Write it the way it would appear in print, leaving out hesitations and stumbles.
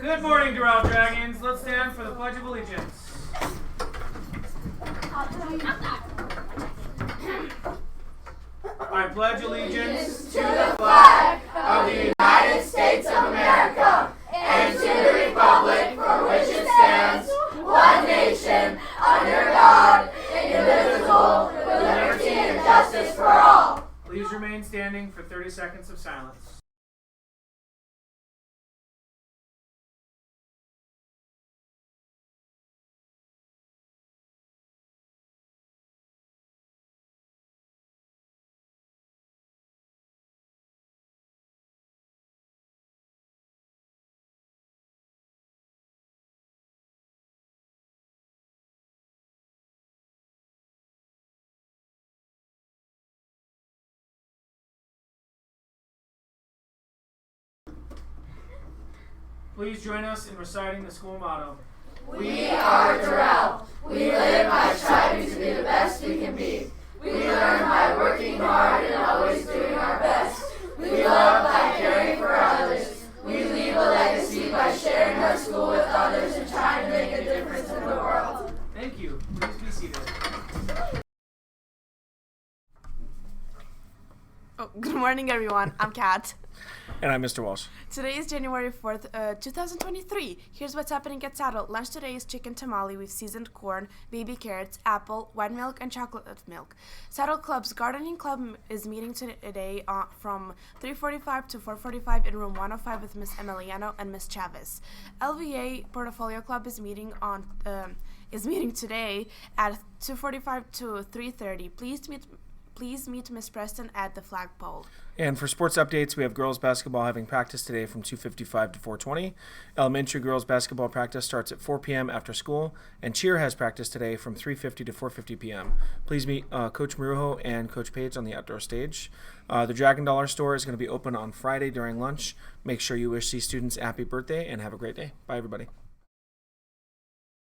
Good morning, Doral Dragons. Let's stand for the Pledge of Allegiance. I pledge allegiance to the flag of the United States of America and to the republic for which it stands, one nation, under God, indivisible, with liberty and justice for all. Please remain standing for 30 seconds of silence. Please join us in reciting the school motto. We are Doral. We live by striving to be the best we can be. We learn by working hard and always doing our best. We love by caring for others. We leave a legacy by sharing our school with others and trying to make a difference in the world. Thank you. Please be seated. Good morning, everyone. I'm Kat. And I'm Mr. Walsh. Today is January 4th, 2023. Here's what's happening at Saddle. Lunch today is chicken tamale with seasoned corn, baby carrots, apple, white milk, and chocolate milk. Saddle Club's gardening club is meeting today from 3:45 to 4:45 in room 105 with Ms. Emiliano and Ms. Chavez. LVA Portfolio Club is meeting today at 2:45 to 3:30. Please meet Ms. Preston at the flagpole. And for sports updates, we have girls basketball having practice today from 2:55 to 4:20. Elementary girls basketball practice starts at 4 p.m. after school, and cheer has practice today from 3:50 to 4:50 p.m. Please meet Coach Marrujo and Coach Page on the outdoor stage. The Dragon Dollar store is going to be open on Friday during lunch. Make sure you wish these students a happy birthday and have a great day. Bye, everybody.